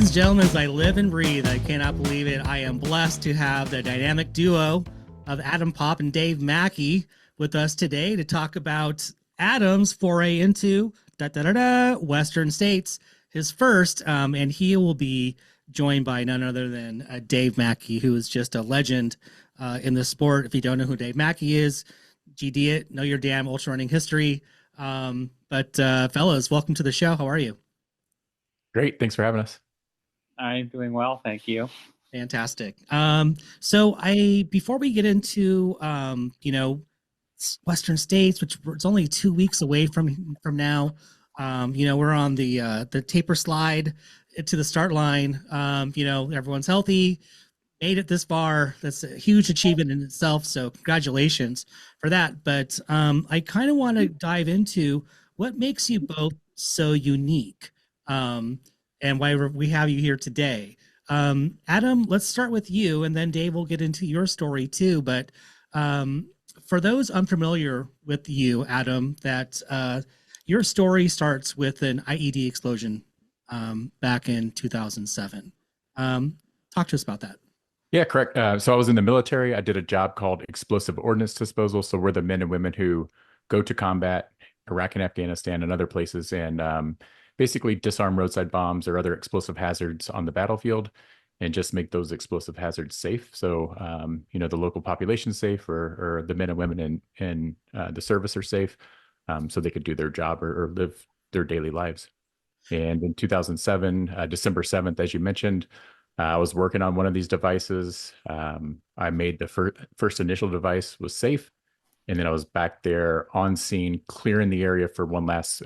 and gentlemen, as I live and breathe, I cannot believe it. I am blessed to have the dynamic duo of Adam Popp and Dave Mackey with us today to talk about Adam's foray into Western states, his first, and he will be joined by none other than Dave Mackey, who is just a legend in the sport. If you don't know who Dave Mackey is, GD it, know your damn ultra running history. But fellas, welcome to the show. How are you? Great. Thanks for having us. I'm doing well, thank you. Fantastic. So before we get into Western states, which it's only 2 weeks away from now, we're on the taper slide to the start line. Everyone's healthy, made it this far. That's a huge achievement in itself. So congratulations for that. But I kind of want to dive into what makes you both so unique, and why we have you here today. Adam, let's start with you, and then Dave will get into your story too. But for those unfamiliar with you, Adam, that your story starts with an IED explosion back in 2007. Talk to us about that. Yeah, correct. So I was in the military. I did a job called explosive ordnance disposal. So we're the men and women who go to combat Iraq and Afghanistan and other places and basically disarm roadside bombs or other explosive hazards on the battlefield and just make those explosive hazards safe. So, the local population safe or the men and women in the service are safe, so they could do their job or live their daily lives. And in 2007, December 7th, as you mentioned, I was working on one of these devices. I made the first initial device was safe. And then I was back there on scene, clearing the area for one last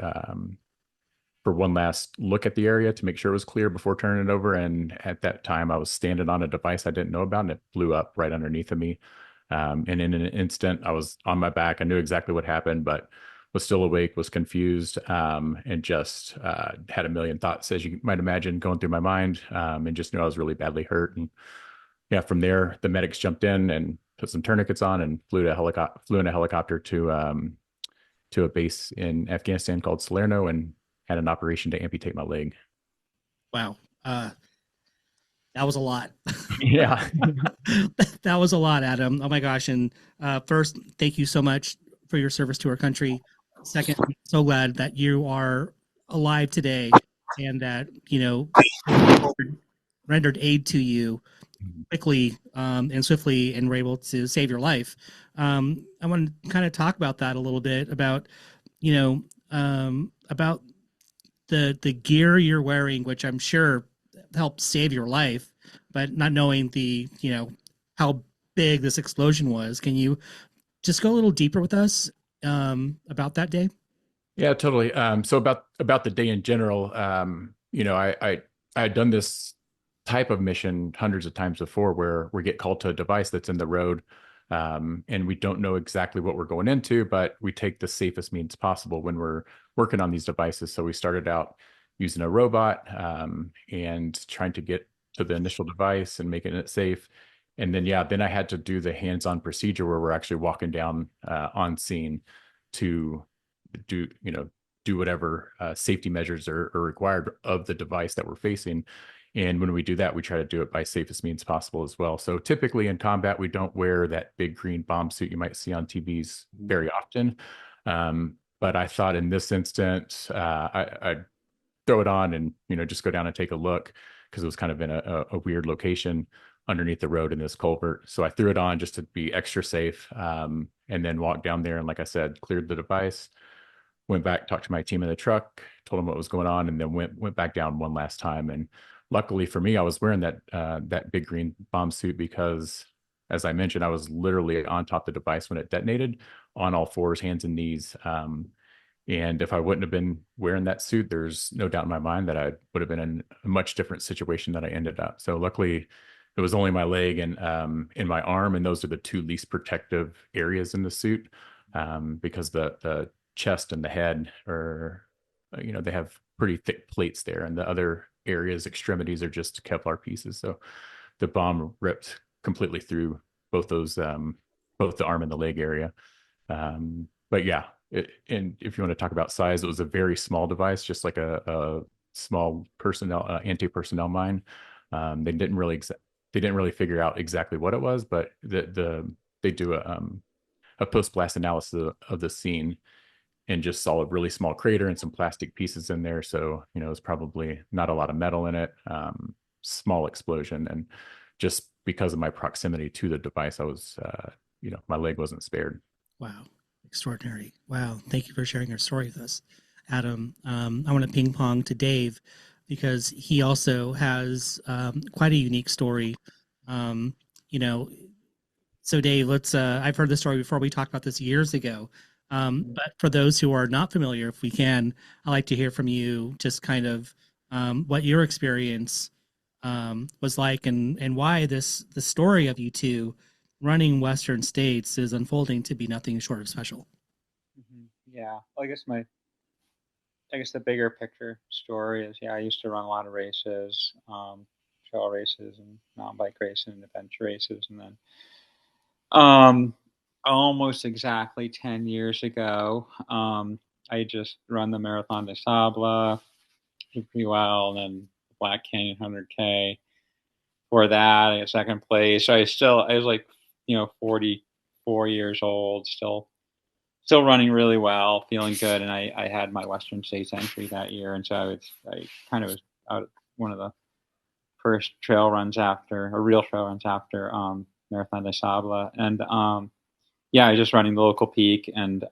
look at the area to make sure it was clear before turning it over. And at that time, I was standing on a device I didn't know about, and it blew up right underneath of me. And in an instant, I was on my back. I knew exactly what happened, but was still awake, was confused, and just had a million thoughts, as you might imagine, going through my mind, and just knew I was really badly hurt. And yeah, from there, the medics jumped in and put some tourniquets on and flew in a helicopter to a base in Afghanistan called Salerno and had an operation to amputate my leg. Wow. That was a lot. Yeah. That was a lot, Adam. Oh my gosh. And first, thank you so much for your service to our country. Second, I'm so glad that you are alive today and that, rendered aid to you quickly and swiftly and were able to save your life. I want to kind of talk about that a little bit about the gear you're wearing, which I'm sure helped save your life, but not knowing how big this explosion was. Can you just go a little deeper with us about that day? Yeah, totally. So about the day in general, I had done this type of mission hundreds of times before where we get called to a device that's in the road, and we don't know exactly what we're going into, but we take the safest means possible when we're working on these devices. So we started out using a robot and trying to get to the initial device and making it safe. And then I had to do the hands-on procedure where we're actually walking down on scene to do whatever safety measures are required of the device that we're facing. And when we do that, we try to do it by safest means possible as well. So typically in combat, we don't wear that big green bomb suit you might see on TVs very often. But I thought in this instance, I'd throw it on and, just go down and take a look because it was kind of in a weird location underneath the road in this culvert. So I threw it on just to be extra safe, and then walked down there and, like I said, cleared the device, went back, talked to my team in the truck, told them what was going on, and then went back down one last time. And luckily for me, I was wearing that big green bomb suit because, as I mentioned, I was literally on top of the device when it detonated, on all fours, hands and knees. And if I wouldn't have been wearing that suit, there's no doubt in my mind that I would have been in a much different situation than I ended up. So luckily, it was only my leg and in my arm, and those are the two least protective areas in the suit, because the chest and the head are, they have pretty thick plates there, and the other areas, extremities, are just Kevlar pieces. So the bomb ripped completely through both those, both the arm and the leg area. But yeah, and if you want to talk about size, it was a very small device, just like a small personnel anti-personnel mine. They didn't really figure out exactly what it was, but they do a post-blast analysis of the scene and just saw a really small crater and some plastic pieces in there. So, it's probably not a lot of metal in it, small explosion. And just because of my proximity to the device, I was, my leg wasn't spared. Wow. Extraordinary. Wow. Thank you for sharing your story with us, Adam. I want to ping pong to Dave because he also has quite a unique story. Um, you know, so Dave, I've heard this story before. We talked about this years ago. But for those who are not familiar, if we can, I'd like to hear from you just kind of what your experience was like and why the story of you two running Western states is unfolding to be nothing short of special. Yeah, well, I guess the bigger picture story is, I used to run a lot of races, trail races and mountain bike races and adventure races, and then almost exactly 10 years ago, I just run the Marathon des Sables, did pretty well, and then the Black Canyon 100K. For that, I got second place. So I was like, 44 years old, still running really well, feeling good. And I had my Western States entry that year. And so I kind of was out one of the first trail runs after, or real trail runs after, Marathon des Sables. And, I was just running the local peak and,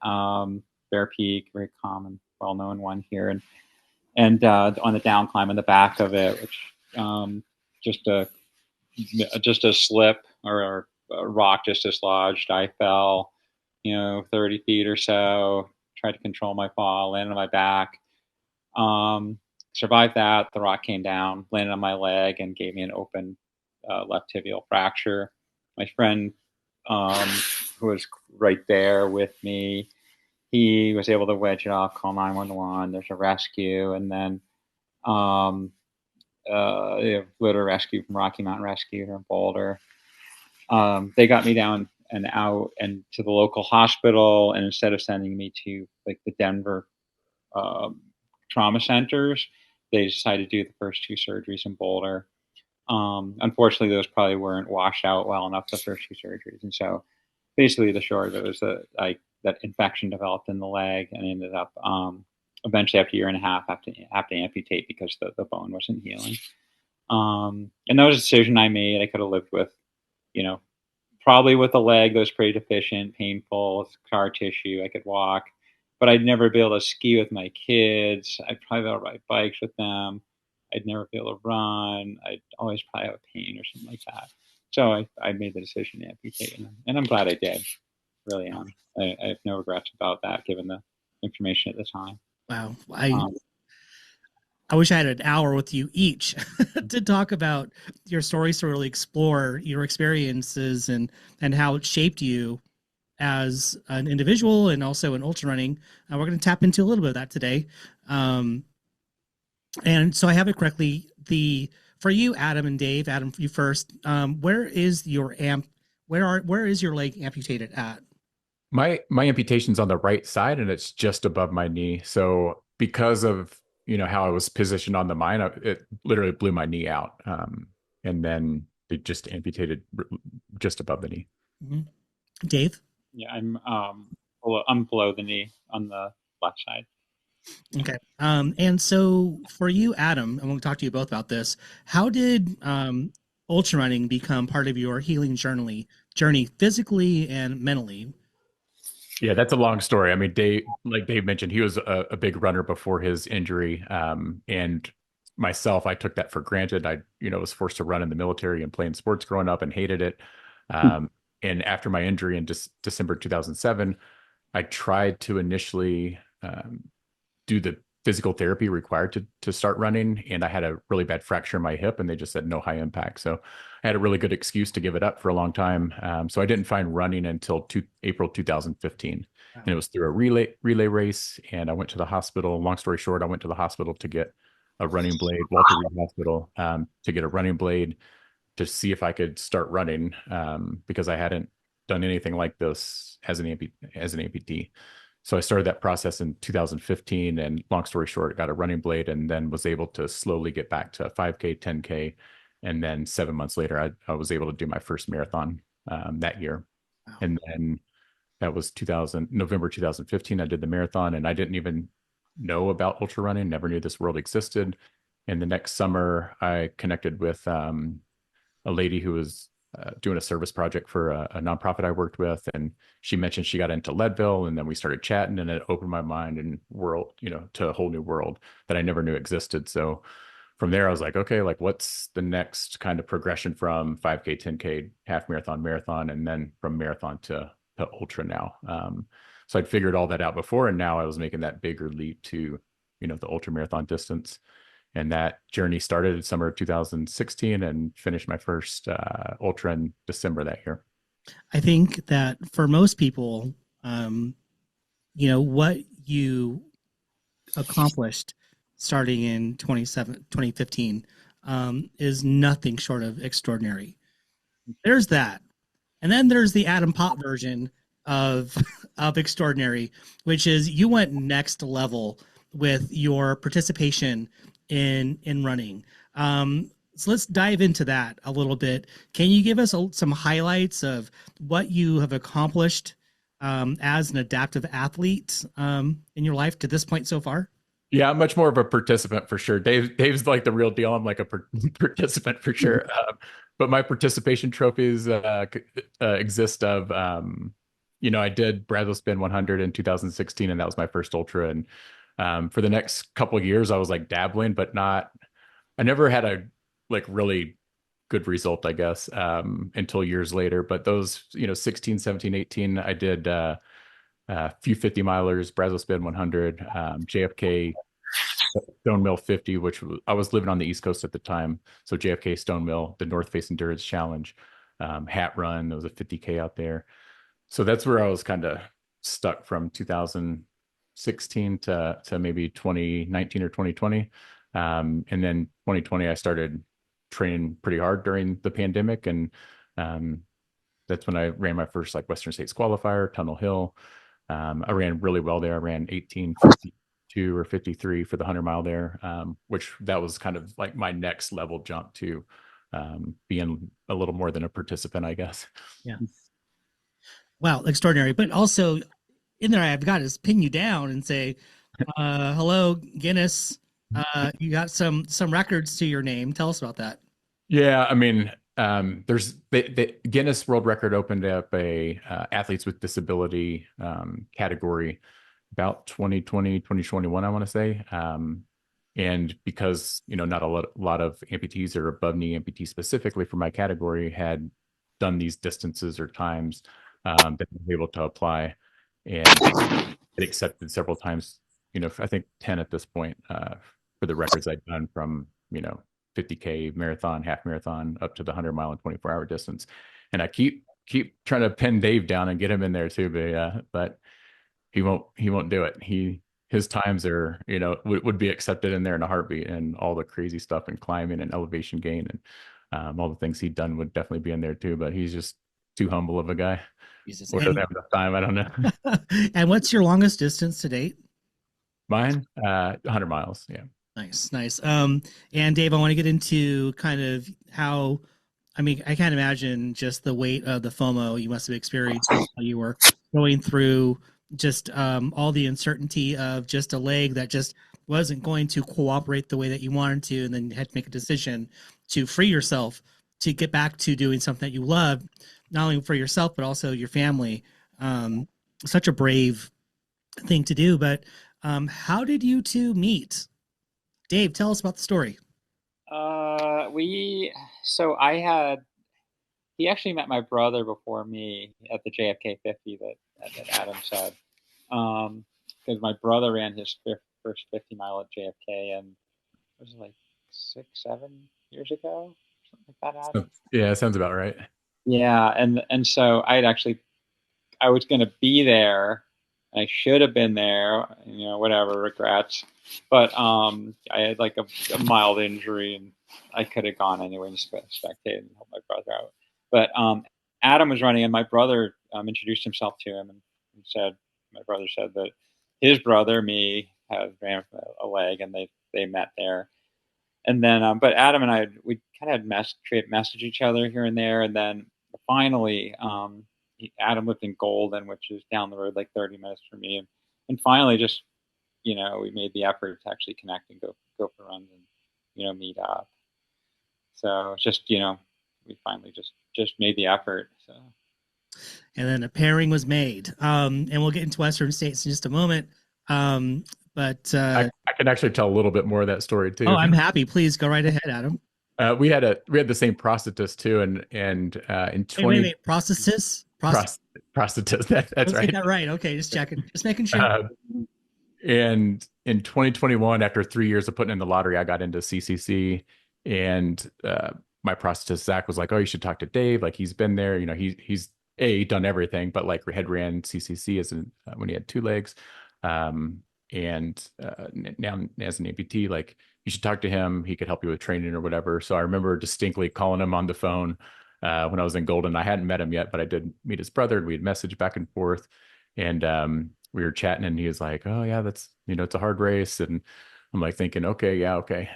Bear Peak, very common, well-known one here. And on the down climb in the back of it, which, just a slip or a rock just dislodged. I fell, 30 feet or so, tried to control my fall, landed on my back. Survived that. The rock came down, landed on my leg, and gave me an open left tibial fracture. My friend, who was right there with me, he was able to wedge it off, call 911. There's a rescue, and then litter rescue from Rocky Mountain Rescue here in Boulder. They got me down and out and to the local hospital, and instead of sending me to like the Denver trauma centers, they decided to do the first two surgeries in Boulder. Unfortunately, those probably weren't washed out well enough, the first two surgeries, and so basically the short of it was that infection developed in the leg and ended up eventually after a year and a half have to amputate because the bone wasn't healing. And that was a decision I made. I could have lived with, probably with a leg that was pretty deficient, painful, scar tissue. I could walk, but I'd never be able to ski with my kids. I'd probably be able to ride bikes with them. I'd never be able to run. I'd always probably have a pain or something like that. So I made the decision to amputate, and I'm glad I did. Really am. I have no regrets about that, given the information at the time. Wow. I wish I had an hour with you each to talk about your stories, to really explore your experiences and how it shaped you as an individual and also in ultra running. We're going to tap into a little bit of that today. And so I have it correctly. For you, Adam and Dave, Adam, you first. Where is your where is your leg amputated at? My amputation's on the right side and it's just above my knee. So because of how I was positioned on the mine, it literally blew my knee out. And then it just amputated just above the knee. Mm-hmm. Dave? Yeah, I'm below the knee on the left side. Okay. And so for you, Adam, I want to talk to you both about this. How did ultra running become part of your healing journey physically and mentally? Yeah, that's a long story. I mean, like Dave mentioned, he was a big runner before his injury. And myself, I took that for granted. I, was forced to run in the military and playing sports growing up and hated it. And after my injury in December 2007, I tried to initially do the physical therapy required to start running. And I had a really bad fracture in my hip and they just said no high impact. So I had a really good excuse to give it up for a long time. So I didn't find running until April 2015. Wow. And it was through a relay race. And I went to the hospital. Long story short, I went to the hospital to get a running blade, Walter Reed Hospital, to get a running blade to see if I could start running, because I hadn't done anything like this as an amputee. So I started that process in 2015, and long story short, got a running blade, and then was able to slowly get back to 5K, 10K, and then 7 months later, I was able to do my first marathon that year. Wow. And then that was November 2015. I did the marathon, and I didn't even know about ultra running, never knew this world existed. And the next summer, I connected with a lady who was doing a service project for a nonprofit I worked with, and she mentioned she got into Leadville, and then we started chatting, and it opened my mind and world, to a whole new world that I never knew existed. So from there, I was like, okay, like what's the next kind of progression from 5K, 10K, half marathon, marathon, and then from marathon to ultra now. So I'd figured all that out before, and now I was making that bigger leap to, the ultra marathon distance. And that journey started in summer of 2016 and finished my first ultra in December that year. I think that for most people, what you accomplished starting in 2015 is nothing short of extraordinary. There's that. And then there's the Adam Popp version of extraordinary, which is you went next level with your participation in running. So let's dive into that a little bit. Can you give us some highlights of what you have accomplished as an adaptive athlete in your life to this point so far? Yeah, I'm much more of a participant for sure. Dave's like the real deal. I'm like a participant for sure. But my participation trophies exist of, I did Brazos Spin 100 in 2016, and that was my first ultra. And for the next couple of years, I was like dabbling, but not. I never had a like really good result, I guess, until years later. But those, 16, 17, 18, I did a few 50 milers, Brazos Spin 100, JFK Stone Mill 50, which I was living on the East Coast at the time. So JFK Stone Mill, the North Face Endurance Challenge, Hat Run, there was a 50K out there. So that's where I was kind of stuck from 2016 to maybe 2019 or 2020. And then 2020, I started training pretty hard during the pandemic. And that's when I ran my first like Western States qualifier, Tunnel Hill. I ran really well there. I ran 18:52 or 53 for the 100-mile there, which that was kind of like my next level jump to being a little more than a participant, I guess. Yeah. Wow, extraordinary. But also in there, I've got to pin you down and say, hello, Guinness. You got some records to your name. Tell us about that. Yeah, I mean, there's the Guinness World Record opened up a athletes with disability category about 2020, 2021, I want to say. And because, not a lot of amputees or above knee amputees specifically for my category had done these distances or times that I was able to apply, and it accepted several times, I think 10 at this point for the records I'd done from, 50K marathon, half marathon, up to the 100-mile and 24-hour distance. And I keep trying to pin Dave down and get him in there too, but he won't do it. His times are, would be accepted in there in a heartbeat, and all the crazy stuff and climbing and elevation gain and all the things he'd done would definitely be in there too. But he's just too humble of a guy. Jesus. Or doesn't have enough time. I don't know. And what's your longest distance to date? Mine, 100 miles. Yeah. Nice. And Dave, I want to get into kind of how, I mean, I can't imagine just the weight of the FOMO you must have experienced while you were going through just all the uncertainty of just a leg that just wasn't going to cooperate the way that you wanted to, and then you had to make a decision to free yourself to get back to doing something that you love, not only for yourself, but also your family. Such a brave thing to do. But how did you two meet? Dave, tell us about the story. He actually met my brother before me at the JFK 50 that Adam said. Because my brother ran his first 50 mile at JFK, and it was like 6-7 years ago, something like that. Adam. Yeah, sounds about right. Yeah, and so I was going to be there. I should have been there, whatever, regrets. But I had like a mild injury, and I could have gone anyway and spectated and helped my brother out. But Adam was running, and my brother introduced himself to him and said, my brother said that his brother, me, had ran a leg, and they met there. And then, but Adam and I, we kind of had message each other here and there. And then finally, Adam lived in Golden, which is down the road, like 30 minutes from me. And finally, just, we made the effort to actually connect and go for runs and, meet up. So it's just, we finally just made the effort. So. And then a pairing was made. And we'll get into Western States in just a moment. But I can actually tell a little bit more of that story too. Oh, I'm happy. Please go right ahead, Adam. We had the same prosthetist too, and in 20 wait, prosthetist. Prosthetist. That's right. Get that right. Okay, just checking, just making sure. And in 2021, after 3 years of putting in the lottery, I got into CCC, and my prosthetist Zach was like, "Oh, you should talk to Dave. Like, he's been there. He's done everything, but like had ran CCC when he had 2 legs, and now as an amputee, like you should talk to him. He could help you with training or whatever." So I remember distinctly calling him on the phone when I was in Golden. I hadn't met him yet, but I did meet his brother, and we had messaged back and forth, and we were chatting, and he was like, "Oh yeah, that's it's a hard race," and I'm like thinking, "Okay, yeah, okay."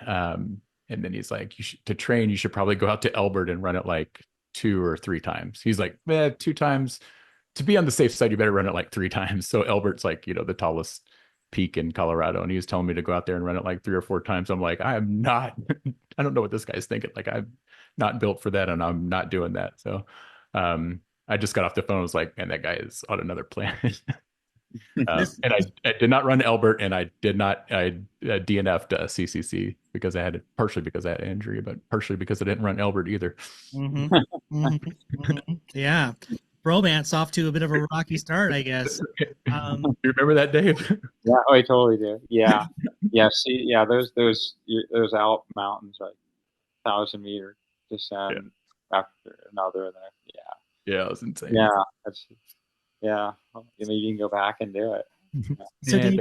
And then he's like, to train, you should probably go out to Elbert and run it like 2 or 3 times. He's like, 2 times. To be on the safe side, you better run it like 3 times. So Elbert's like, the tallest peak in Colorado, and he was telling me to go out there and run it like 3 or 4 times. I'm like, I am not. I don't know what this guy's thinking. Like, I'm not built for that, and I'm not doing that. So I just got off the phone. I was like, man, that guy is on another planet. And I did not run Elbert, and I DNF'd CCC partially because I had an injury, but partially because I didn't run Elbert either. Mm-hmm. Mm-hmm. Yeah. Bromance off to a bit of a rocky start, I guess. You remember that, Dave? Yeah, I totally do. Yeah. Yeah. See, yeah, those Alp mountains, like 1,000-meter descent after another. Yeah, it was insane. Yeah. Yeah. Maybe you can go back and do it. So Dave,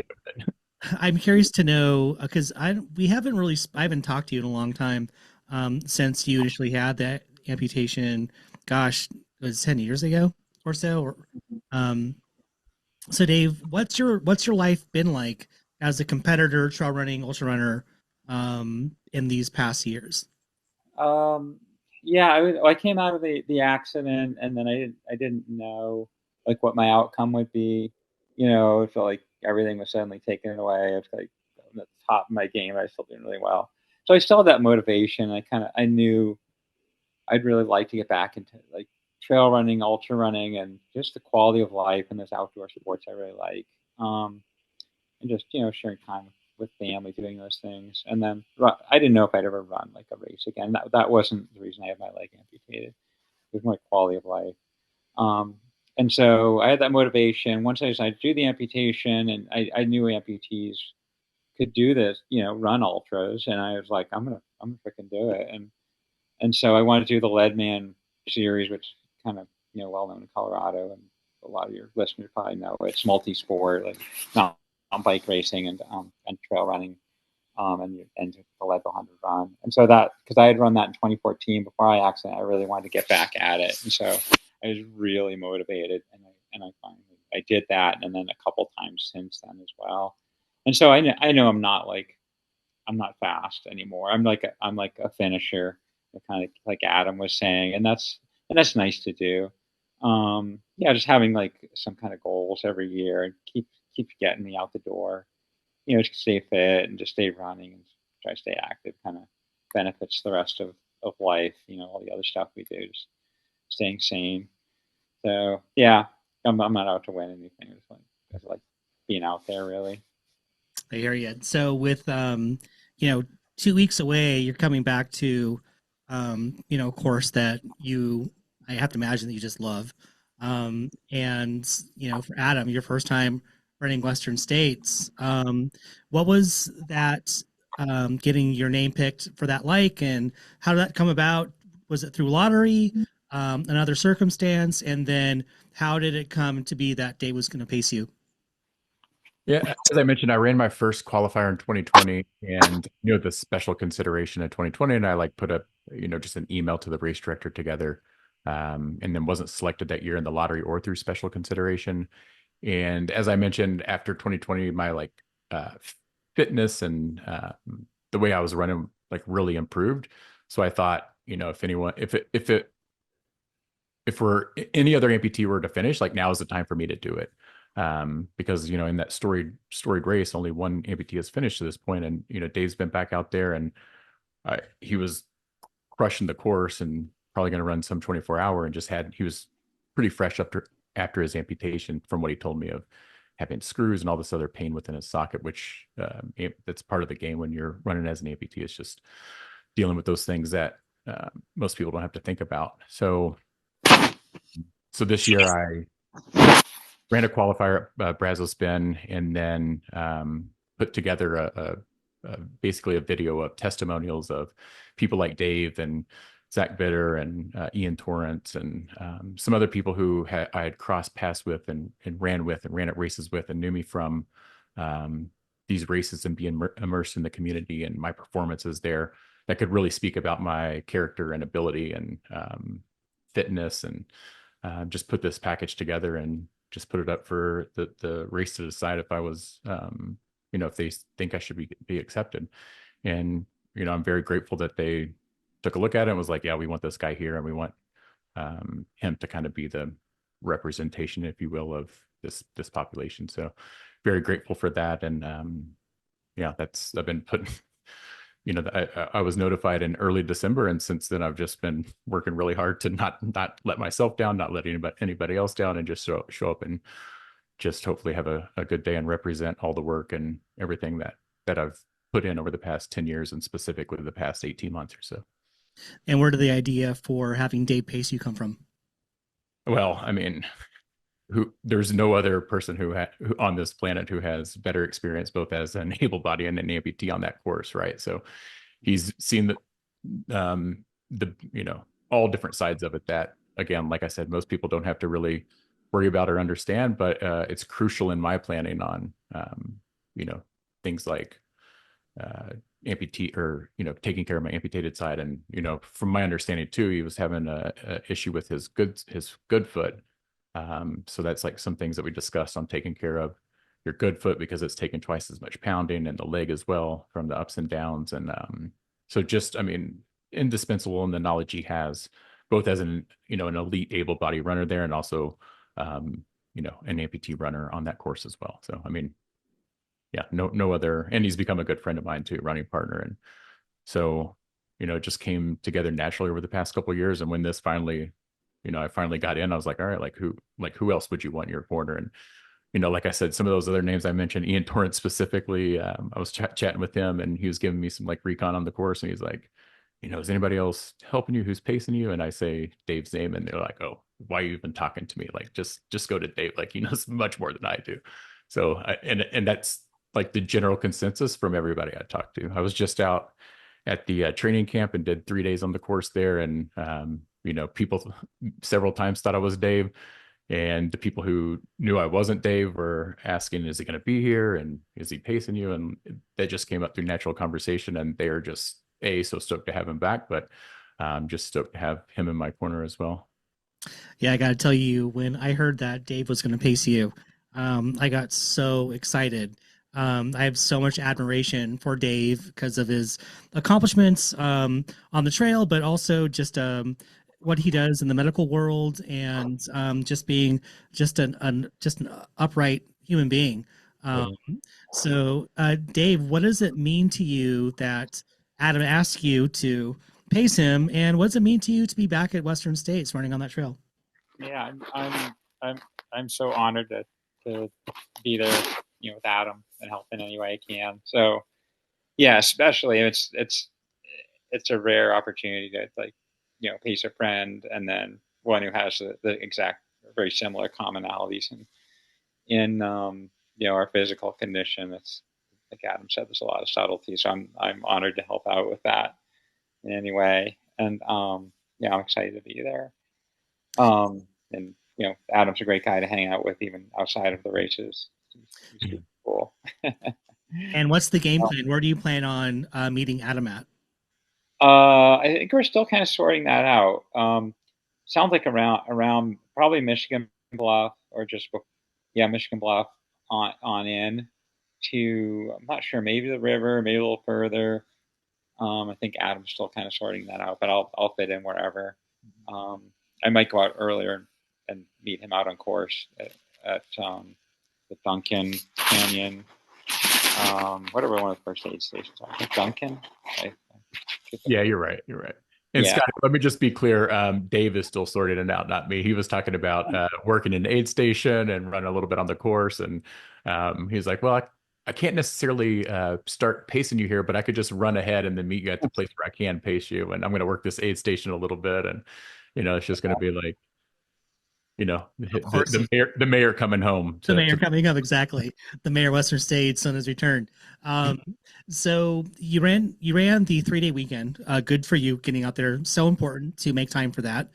I'm curious to know, because I haven't talked to you in a long time since you initially had that amputation. Gosh, it was 10 years ago or so. So Dave, what's your life been like as a competitor, trail running, ultra runner in these past years? Yeah, I came out of the accident, and then I didn't know like what my outcome would be. I felt like everything was suddenly taken away. I was like at the top of my game. I was still doing really well, so I still had that motivation. I knew I'd really like to get back into like trail running, ultra running, and just the quality of life and those outdoor sports I really like. And just sharing time with family, doing those things. And then I didn't know if I'd ever run like a race again. That wasn't the reason I had my leg amputated. It was more quality of life. And so I had that motivation. Once I decided to do the amputation, and I knew amputees could do this, run ultras, and I was like, I'm gonna freaking do it. And so I wanted to do the Leadman series, which is kind of well known in Colorado, and a lot of your listeners probably know it's multi-sport, like mountain bike racing and trail running, and the Lead 100 run. And so that, because I had run that in 2014 before I accident, I really wanted to get back at it, and so I was really motivated, and I finally did that, and then a couple times since then as well. And so I know I'm not fast anymore. I'm like a finisher, kind of like Adam was saying, and that's nice to do. Just having like some kind of goals every year and keep getting me out the door. Just stay fit and just stay running and try to stay active. Kind of benefits the rest of life. All the other stuff we do, just staying sane. So yeah, I'm not out to win anything. I just like being out there, really. I hear you. So with 2 weeks away, you're coming back to a course that I have to imagine that you just love. And for Adam, your first time running Western States, what was that getting your name picked for that like, and how did that come about? Was it through lottery, another circumstance, and then how did it come to be that Dave was going to pace you? Yeah, as I mentioned, I ran my first qualifier in 2020, and the special consideration in 2020, and I like put just an email to the race director together, and then wasn't selected that year in the lottery or through special consideration. And as I mentioned, after 2020, my like fitness and the way I was running like really improved. So I thought, you know, if we're any other amputee were to finish, like now is the time for me to do it. Because you know, in that storied race, only one amputee has finished to this point, and you know, Dave's been back out there, and he was crushing the course and probably going to run some 24-hour, and he was pretty fresh after his amputation, from what he told me, of having screws and all this other pain within his socket, which that's part of the game when you're running as an amputee. It's just dealing with those things that most people don't have to think about. So this year I ran a qualifier at Brazos Spin, and then put together basically a video of testimonials of people like Dave and Zach Bitter and Ian Torrance and some other people who I had crossed paths with and ran at races with and knew me from these races and being immersed in the community and my performances there, that could really speak about my character and ability and fitness, and just put this package together and just put it up for the race to decide if I was, you know, if they think I should be accepted. And, you know, I'm very grateful that they took a look at it and was like, yeah, we want this guy here, and we want him to kind of be the representation, if you will, of this population. So very grateful for that. And yeah, I've been putting, you know, I was notified in early December, and since then I've just been working really hard to not let myself down, not let anybody else down, and just show up and just hopefully have a good day and represent all the work and everything that I've put in over the past 10 years, and specifically the past 18 months or so. And where did the idea for having Dave pace you come from? Well, I mean, there's no other person who on this planet who has better experience both as an able body and an amputee on that course, right? So he's seen the you know, all different sides of it, that again, like I said, most people don't have to really worry about or understand, but it's crucial in my planning on you know, things like amputee, or you know, taking care of my amputated side. And you know, from my understanding too, he was having a issue with his good foot. So that's like some things that we discussed on taking care of your good foot, because it's taking twice as much pounding, and the leg as well from the ups and downs. And so just, I mean, indispensable in the knowledge he has, both as an, you know, an elite able body runner there, and also you know, an amputee runner on that course as well. So I mean, yeah, no other, and he's become a good friend of mine too, running partner. And so, you know, it just came together naturally over the past couple of years. And when this finally, you know, I finally got in, I was like, all right, like who else would you want in your corner? And, you know, like I said, some of those other names I mentioned, Ian Torrance specifically, I was chatting with him, and he was giving me some like recon on the course. And he's like, you know, is anybody else helping you who's pacing you? And I say Dave's name, and they're like, oh, why are you even talking to me? Like, just go to Dave. Like, he knows much more than I do. So, and that's like the general consensus from everybody I talked to. I was just out at the training camp and did 3 days on the course there. And, you know, people several times thought I was Dave. And the people who knew I wasn't Dave were asking, is he going to be here? And is he pacing you? And that just came up through natural conversation. And they're just, so stoked to have him back, but just stoked to have him in my corner as well. Yeah, I got to tell you, when I heard that Dave was going to pace you, I got so excited. I have so much admiration for Dave because of his accomplishments on the trail, but also just what he does in the medical world, and just being just an upright human being. So, Dave, what does it mean to you that Adam asked you to pace him, and what does it mean to you to be back at Western States running on that trail? Yeah, I'm so honored to be there, you know, with Adam and help in any way I can. So yeah, especially it's a rare opportunity to, like, you know, pace a friend, and then one who has the exact very similar commonalities in you know, our physical condition. It's like Adam said, there's a lot of subtlety. So I'm honored to help out with that in any way. And yeah, I'm excited to be there. And you know, Adam's a great guy to hang out with, even outside of the races. He's super cool. And what's the game plan? Where do you plan on meeting Adam at? I think we're still kind of sorting that out. Sounds like around probably Michigan Bluff, or just Michigan Bluff on in to, I'm not sure, maybe the river, maybe a little further. I think Adam's still kind of sorting that out, but I'll fit in wherever. I might go out earlier and meet him out on course at the Duncan Canyon, whatever one of the first aid stations are. I think Duncan. Yeah, you're right. You're right. And Yeah. Scott, let me just be clear. Dave is still sorting it out, not me. He was talking about working in an aid station and running a little bit on the course. And he's like, well, I can't necessarily start pacing you here, but I could just run ahead and then meet you at the place where I can pace you. And I'm going to work this aid station a little bit. And, it's just going to be like, Of course, the mayor coming home. the mayor coming up, exactly. The mayor of Western States on his return. So you ran the 3-day weekend. Good for you getting out there. So important to make time for that.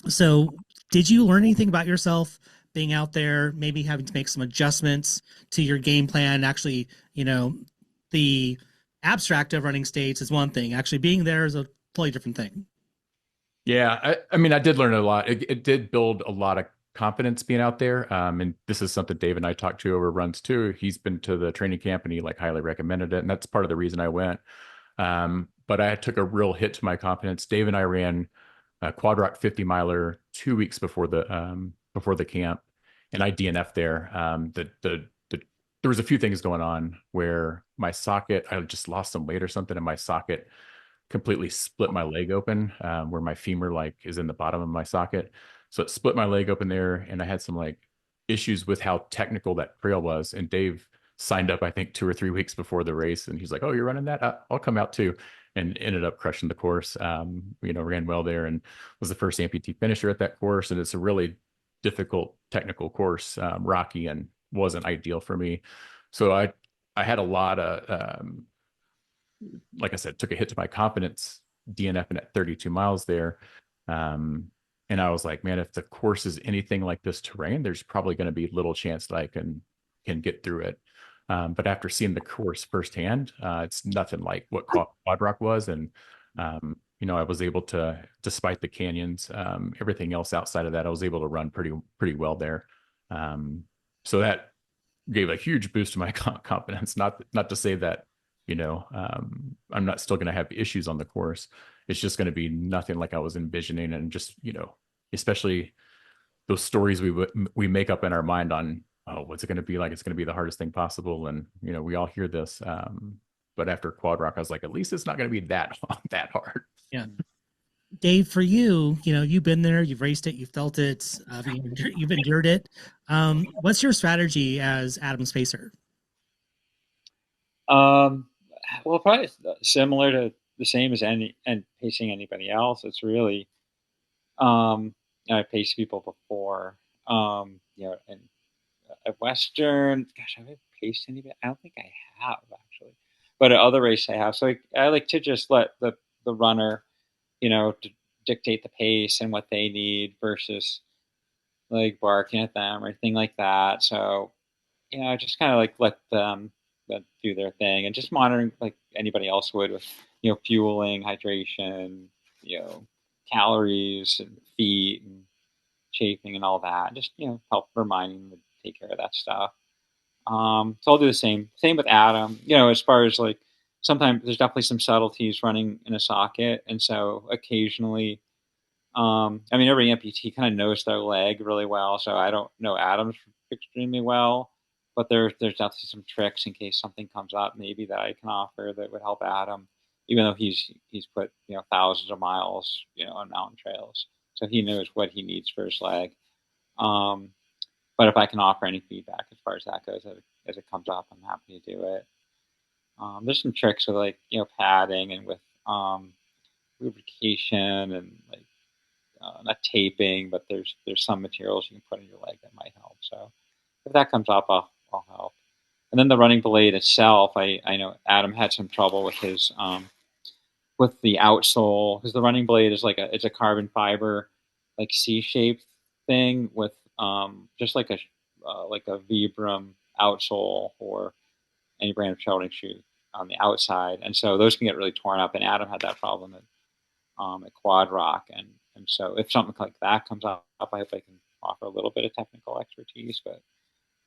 So did you learn anything about yourself being out there, maybe having to make some adjustments to your game plan? Actually, the abstract of running states is one thing. Actually being there is a totally different thing. Yeah, I mean, I did learn a lot. It did build a lot of confidence being out there. And this is something Dave and I talked to over runs too. He's been to the training camp and he like highly recommended it. And that's part of the reason I went. But I took a real hit to my confidence. Dave and I ran a quad rock 50 miler 2 weeks before the camp, and I DNF'd there. There was a few things going on where my socket, I just lost some weight or something, and my socket completely split my leg open, where my femur like is in the bottom of my socket. So it split my leg open there, and I had some like issues with how technical that trail was. And Dave signed up, I think, 2 or 3 weeks before the race, and he's like, "Oh, you're running that? I'll come out too." And ended up crushing the course. Ran well there, and was the first amputee finisher at that course. And it's a really difficult technical course, rocky, and wasn't ideal for me. So I had a lot of like I said, took a hit to my confidence DNFing at 32 miles there. And I was like, man, if the course is anything like this terrain, there's probably going to be little chance that I can get through it. But after seeing the course firsthand, it's nothing like what Quad Rock was. And, I was able to, despite the canyons, everything else outside of that, I was able to run pretty well there. So that gave a huge boost to my confidence. Not to say that, I'm not still going to have issues on the course. It's just going to be nothing like I was envisioning. And just, especially those stories we make up in our mind on, oh, what's it going to be like? It's going to be the hardest thing possible. And, we all hear this. But after Quad Rock, I was like, at least it's not going to be that hard. Yeah. Dave, for you, you've been there, you've raced it, you've felt it, you've endured it. What's your strategy as Adam's pacer? Well, probably similar to the same as pacing anybody else. It's really, I paced people before, and at Western, gosh, have I paced anybody? I don't think I have actually, but at other races I have. So I like to just let the runner, dictate the pace and what they need versus like barking at them or anything like that. So, just kind of like let them do their thing and just monitoring like anybody else would with, fueling, hydration, calories and feet and chafing and all that. Just, help reminding them to take care of that stuff. So I'll do the same with Adam, as far as like, sometimes there's definitely some subtleties running in a socket. And so occasionally, every amputee kind of knows their leg really well. So I don't know Adam's extremely well, but there's definitely some tricks in case something comes up maybe that I can offer that would help Adam, even though he's put, thousands of miles, on mountain trails. So he knows what he needs for his leg. But if I can offer any feedback as far as that goes, as it comes up, I'm happy to do it. There's some tricks with like, padding and with lubrication and like not taping, but there's some materials you can put in your leg that might help. So if that comes up, I'll help. And then the running blade itself, I know Adam had some trouble with his with the outsole, because the running blade is like it's a carbon fiber like C-shaped thing with just like a Vibram outsole or any brand of trail running shoe on the outside, and so those can get really torn up. And Adam had that problem at Quad Rock, and so if something like that comes up, I hope I can offer a little bit of technical expertise, but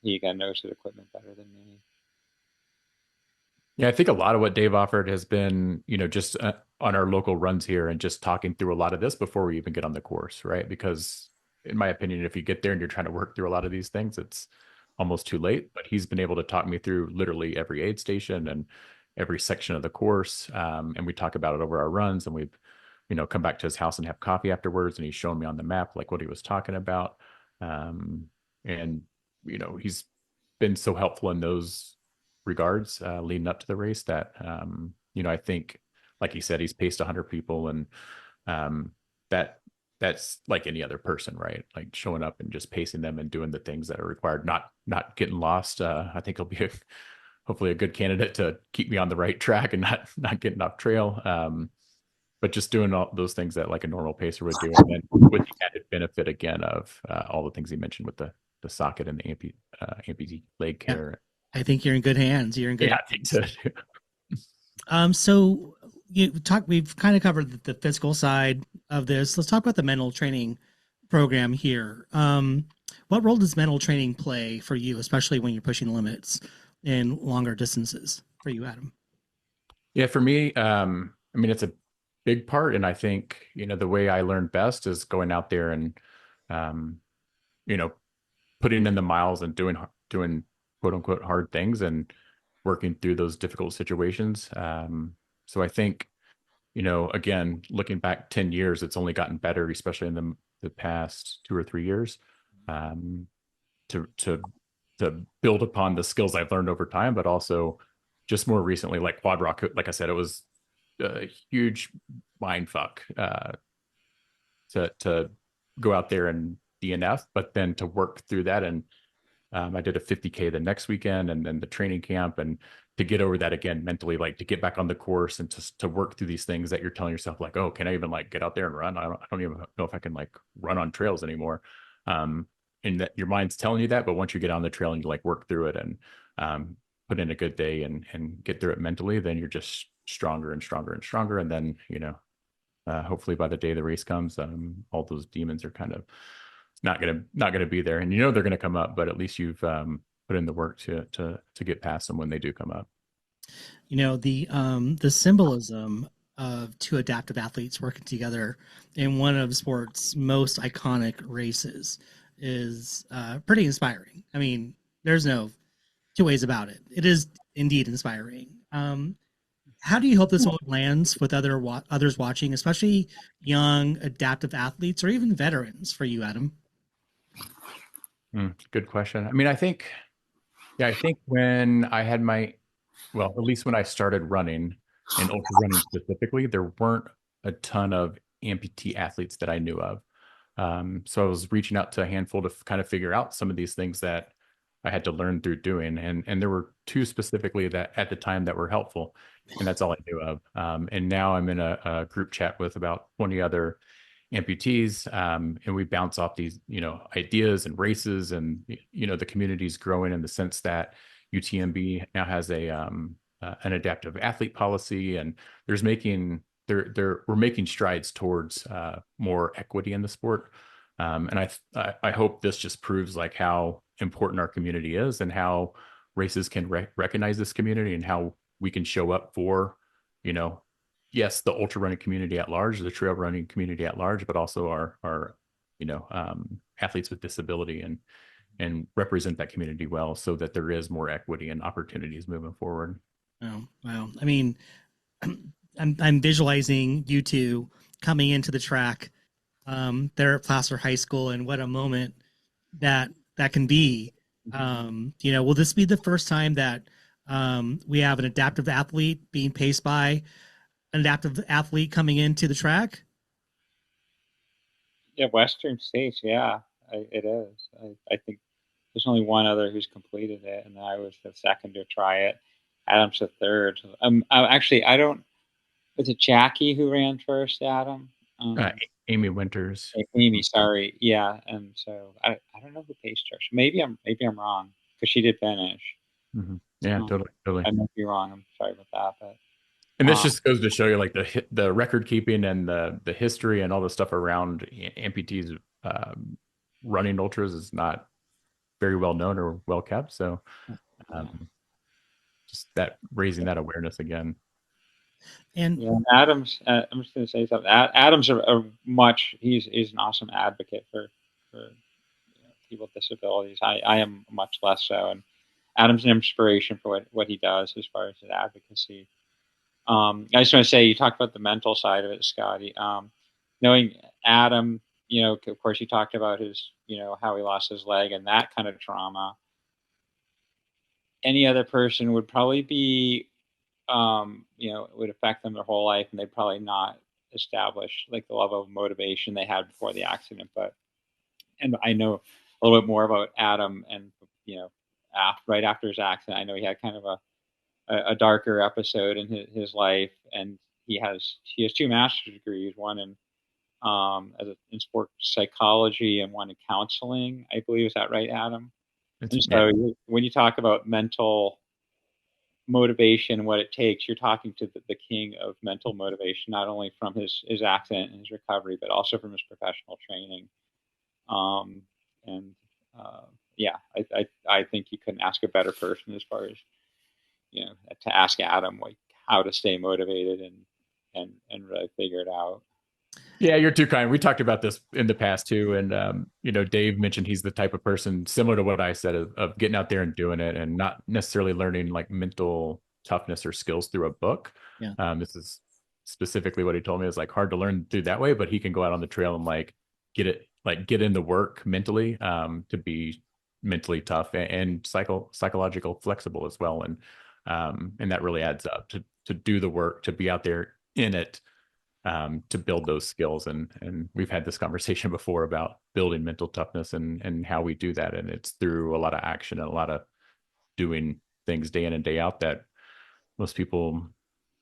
he knows the equipment better than me. Yeah, I think a lot of what Dave offered has been, just on our local runs here and just talking through a lot of this before we even get on the course, right? Because in my opinion, if you get there and you're trying to work through a lot of these things, it's almost too late. But he's been able to talk me through literally every aid station and every section of the course. And we talk about it over our runs, and we've, come back to his house and have coffee afterwards. And he's showing me on the map, like what he was talking about. And, he's been so helpful in those regards leading up to the race that I think, like he said, he's paced 100 people, and that's like any other person, right? Like showing up and just pacing them and doing the things that are required, not getting lost. I think he'll be hopefully a good candidate to keep me on the right track and not getting off trail. But just doing all those things that like a normal pacer would do, and then with the added benefit again of all the things he mentioned with the socket and the amputee leg care. I think you're in good hands. You're in good I think so too. So we've kind of covered the physical side of this. Let's talk about the mental training program here. What role does mental training play for you, especially when you're pushing limits in longer distances for you, Adam? Yeah, for me, it's a big part. And I think, the way I learn best is going out there and, putting in the miles and doing quote unquote hard things and working through those difficult situations. So I think, again, looking back 10 years, it's only gotten better, especially in the past 2 or 3 years, to build upon the skills I've learned over time, but also just more recently, like quad rock, like I said, it was a huge mind fuck to go out there and DNF, but then to work through that. And I did a 50K the next weekend, and then the training camp, and to get over that again mentally, like to get back on the course and to work through these things that you're telling yourself, like, oh, can I even like get out there and run? I don't even know if I can like run on trails anymore. And that your mind's telling you that, but once you get on the trail and you like work through it and put in a good day and get through it mentally, then you're just stronger and stronger and stronger. And then, hopefully by the day the race comes, all those demons are kind of not gonna be there, and they're gonna come up, but at least you've put in the work to get past them when they do come up. The symbolism of two adaptive athletes working together in one of sports' most iconic races is pretty inspiring. I mean, there's no two ways about it. It is indeed inspiring. How do you hope this one lands with others watching, especially young adaptive athletes or even veterans for you, Adam? Good question. I think when I had at least when I started running and ultra running specifically, there weren't a ton of amputee athletes that I knew of. So I was reaching out to a handful to kind of figure out some of these things that I had to learn through doing. And there were 2 specifically that at the time that were helpful, and that's all I knew of. And now I'm in a group chat with about 20 other amputees, and we bounce off these, ideas and races, and, the community's growing in the sense that UTMB now has an adaptive athlete policy, and we're making strides towards more equity in the sport. And I hope this just proves like how important our community is, and how races can recognize this community, and how we can show up for, yes, the ultra running community at large, the trail running community at large, but also our athletes with disability, and represent that community well, so that there is more equity and opportunities moving forward. Oh, wow. I mean, I'm visualizing you two coming into the track there at Placer High School, and what a moment that can be. Will this be the first time that we have an adaptive athlete being paced by an adaptive athlete coming into the track? Yeah, Western States. Yeah, it is. I think there's only one other who's completed it, and I was the second to try it. Adam's the third. I don't. Was it Jackie who ran first, Adam? Amy Winters. Amy, sorry. Yeah, and so I don't know who paced her. Maybe I'm wrong, because she did finish. Mm-hmm. Yeah, totally. I might be wrong. I'm sorry about that, but. And this just goes to show you like the record keeping and the history and all the stuff around amputees running ultras is not very well known or well kept. So just that raising that awareness again. And yeah, Adam's. I'm just going to say something. Adam's he's an awesome advocate for people with disabilities. I am much less so, and Adam's an inspiration for what he does as far as his advocacy. I just want to say, you talked about the mental side of it, Scotty. Knowing Adam, of course, you talked about his, how he lost his leg and that kind of trauma. Any other person would probably be, it would affect them their whole life, and they'd probably not establish like the level of motivation they had before the accident. And I know a little bit more about Adam, and right after his accident, I know he had kind of a darker episode in his life, and he has 2 master's degrees, one in in sport psychology and one in counseling, I believe. Is that right, Adam? And so when you talk about mental motivation, what it takes, you're talking to the king of mental motivation, not only from his accident and his recovery, but also from his professional training. I think you couldn't ask a better person as far as, to ask Adam like how to stay motivated and really figure it out. Yeah, you're too kind. We talked about this in the past too, and Dave mentioned he's the type of person similar to what I said of getting out there and doing it, and not necessarily learning like mental toughness or skills through a book. Yeah. This is specifically what he told me is like hard to learn through that way, but he can go out on the trail and like get in the work mentally to be mentally tough and psychological flexible as well, and that really adds up to do the work, to be out there in it. To build those skills. And we've had this conversation before about building mental toughness and how we do that. And it's through a lot of action and a lot of doing things day in and day out that most people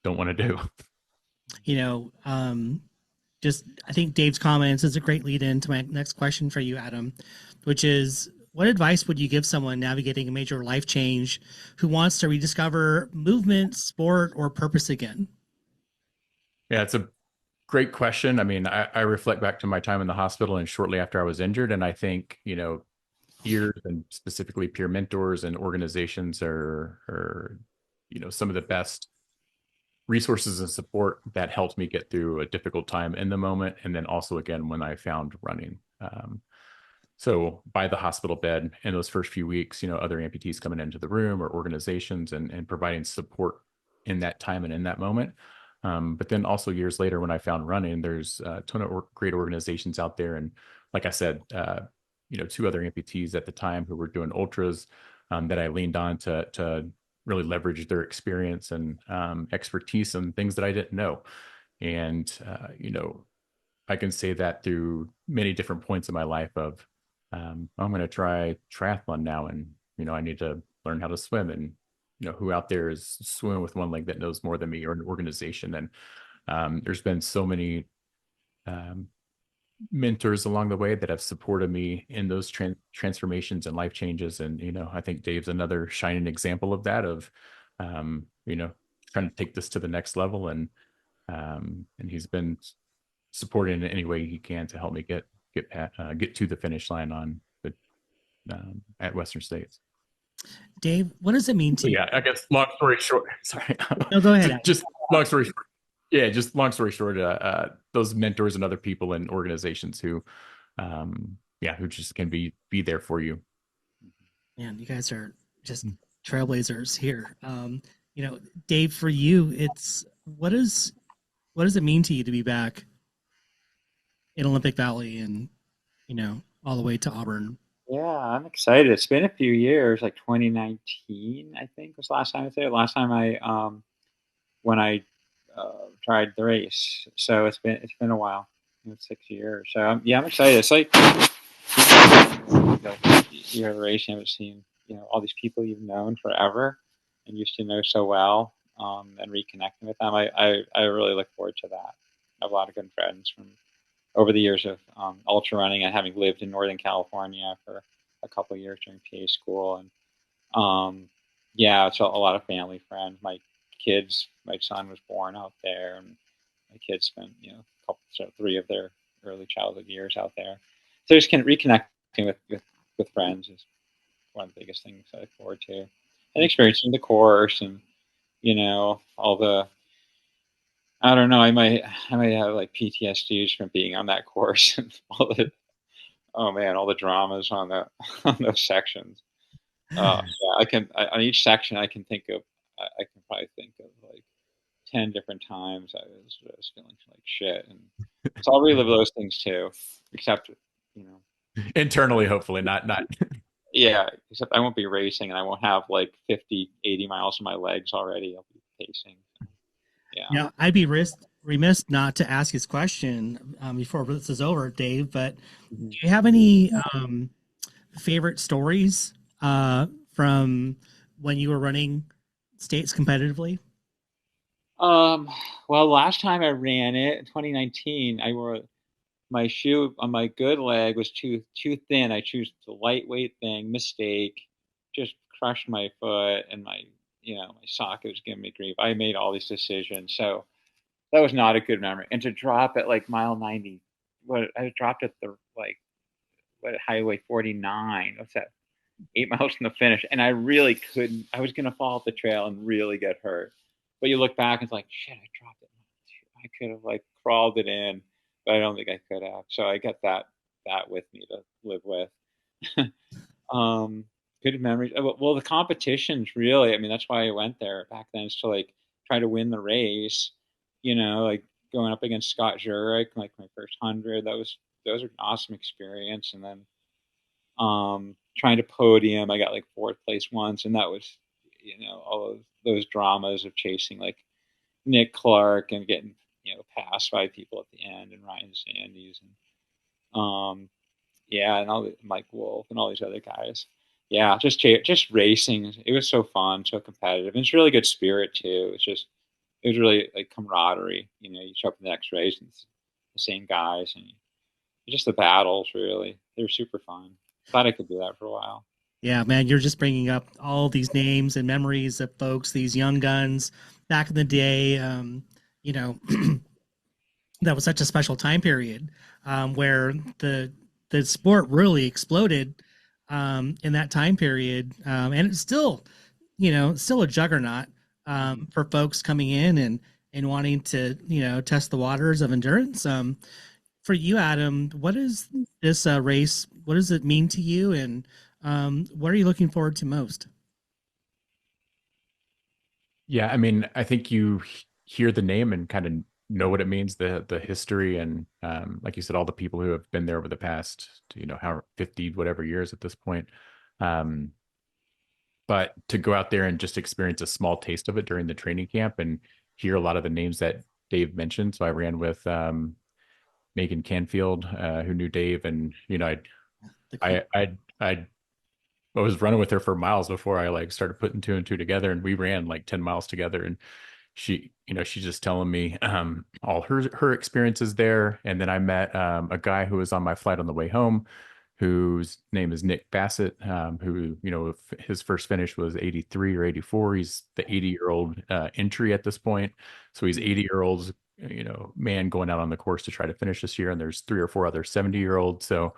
don't want to do. I think Dave's comments is a great lead into my next question for you, Adam, which is, what advice would you give someone navigating a major life change who wants to rediscover movement, sport, or purpose again? Yeah, it's a great question. I mean, I reflect back to my time in the hospital and shortly after I was injured. And I think, peers and specifically peer mentors and organizations are some of the best resources and support that helped me get through a difficult time in the moment. And then also, again, when I found running. So by the hospital bed in those first few weeks, other amputees coming into the room or organizations and providing support in that time and in that moment. But then also years later, when I found running, there's a ton of great organizations out there. And like I said, 2 other amputees at the time who were doing ultras that I leaned on to really leverage their experience and expertise and things that I didn't know. And, I can say that through many different points in my life of, I'm going to try triathlon now. And, I need to learn how to swim, and, who out there is swimming with one leg that knows more than me, or an organization. And there's been so many mentors along the way that have supported me in those transformations and life changes. And, I think Dave's another shining example of that, of, trying to take this to the next level. And he's been supporting in any way he can to help me get to the finish line at Western States. Dave, what does it mean to you? Yeah, I guess long story short, sorry. No, go ahead. just long story short. Yeah, just long story short, those mentors and other people and organizations who just can be there for you. Man, you guys are just trailblazers here. Dave, for you, what does it mean to you to be back in Olympic Valley and, all the way to Auburn? Yeah, I'm excited. It's been a few years, like 2019, I think was the last time I did it. Last time when I tried the race. So it's been a while. It's 6 years. So I'm excited. It's like you're the race, you haven't seen all these people you've known forever and used to know so well, and reconnecting with them. I really look forward to that. I have a lot of good friends from over the years of ultrarunning, and having lived in Northern California for a couple of years during PA school. And it's a lot of family friends. My son was born out there, and my kids spent 3 of their early childhood years out there. So just can reconnect with friends is one of the biggest things I look forward to. And experiencing the course and, all the, I don't know, I might have like PTSDs from being on that course and all the, oh man, all the dramas on on those sections. Yeah, on each section I can think of, I can probably think of like 10 different times I was just feeling like shit. And so I'll relive those things too, except, Internally, hopefully not. yeah, except I won't be racing and I won't have like 50, 80 miles in my legs already. I'll be pacing. Yeah. Now, I'd be remiss not to ask this question before this is over, Dave. But Mhm. do you have any favorite stories from when you were running states competitively? Well, last time I ran it in 2019, I wore my shoe on my good leg was too thin. I chose the lightweight thing, mistake, just crushed my foot and my socket was giving me grief. I made all these decisions. So that was not a good memory. And to drop at like mile 90, I dropped at the highway 49. What's that? 8 miles from the finish. And I really couldn't, I was going to fall off the trail and really get hurt. But you look back and it's like, shit, I dropped it. I could have like crawled it in, but I don't think I could have. So I got that with me to live with. Good memories. Well, the competitions really. I mean, that's why I went there back then, is to like try to win the race. Like going up against Scott Jurek, like my first 100. Those were an awesome experience. And then trying to podium, I got like fourth place once, and that was all of those dramas of chasing like Nick Clark and getting passed by people at the end, and Ryan Sandys, and yeah, and Mike Wolf and all these other guys. Yeah, just racing. It was so fun, so competitive, and it's really good spirit too. It was really like camaraderie. You show up in the next race and it's the same guys, and just the battles. Really, they were super fun. Thought I could do that for a while. Yeah, man, you're just bringing up all these names and memories of folks, these young guns back in the day. You know, that was such a special time period where the sport really exploded in that time period, and it's still, still a juggernaut for folks coming in and wanting to test the waters of endurance. For you, Adam, what is this race? What does it mean to you, and what are you looking forward to most? Yeah, I mean, I think you hear the name and kind of know what it means, the history, and like you said, all the people who have been there over the past, how 50 whatever years at this point. Um, but to go out there and just experience a small taste of it during the training camp and hear a lot of the names that Dave mentioned. So I ran with Megan Canfield, who knew Dave, and I was running with her for miles before I like started putting two and two together, and we ran like 10 miles together. And she's just telling me all her experiences there. And then I met a guy who was on my flight on the way home, whose name is Nick Bassett, who, his first finish was 83 or 84. He's the 80-year-old entry at this point. So he's 80-year-olds, man going out on the course to try to finish this year. And there's 3 or 4 other 70-year-olds. So,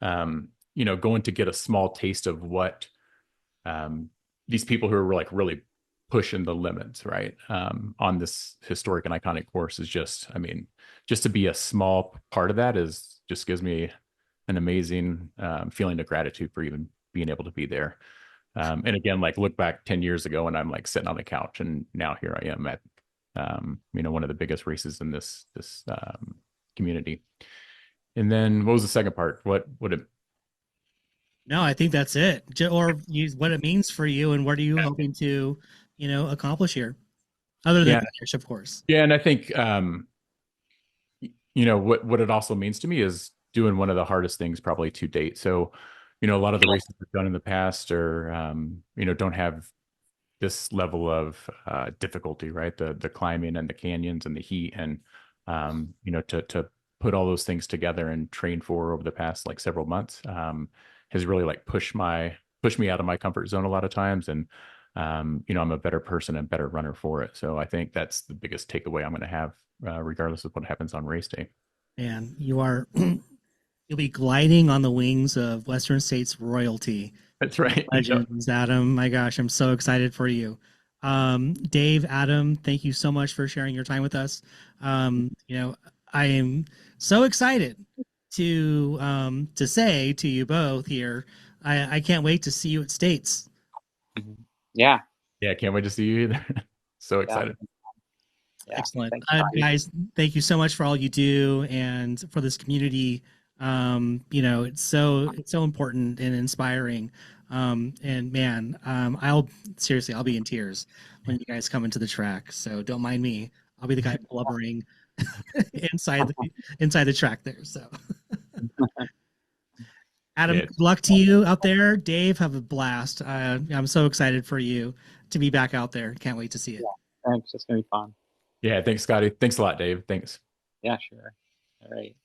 going to get a small taste of what these people who are like really pushing the limits, right, on this historic and iconic course is just, I mean, just to be a small part of that is just gives me an amazing feeling of gratitude for even being able to be there. And again, like look back 10 years ago and I'm like sitting on the couch, and now here I am at, one of the biggest races in this community. And then what was the second part? What would it? No, I think that's it. Or what it means for you, and what are you hoping to, accomplish here, other than finish, of course. Yeah, and I think what it also means to me is doing one of the hardest things probably to date. So, a lot of the races we've done in the past are don't have this level of difficulty, right? The climbing and the canyons and the heat, and to put all those things together and train for over the past like several months has really like pushed me out of my comfort zone a lot of times. And I'm a better person and better runner for it. So I think that's the biggest takeaway I'm going to have, regardless of what happens on race day. And you are You'll be gliding on the wings of Western States royalty. That's right. Yep. Legends, Adam. My gosh, I'm so excited for you. Dave, Adam, thank you so much for sharing your time with us. You know, I am so excited to say to you both here, I can't wait to see you at States. Yeah. Yeah, can't wait to see you either. So excited. Yeah. Excellent. Thanks, Scotty. Guys, thank you so much for all you do and for this community. You know, it's so important and inspiring. And man, I'll be in tears when you guys come into the track. So don't mind me. I'll be the guy blubbering inside the track there. So Adam, Yeah. good luck to you out there. Dave, have a blast. I'm so excited for you to be back out there. Can't wait to see it. Yeah. Thanks. It's gonna be fun. Yeah, thanks, Scotty. Thanks a lot, Dave. Thanks. Yeah, sure. All right.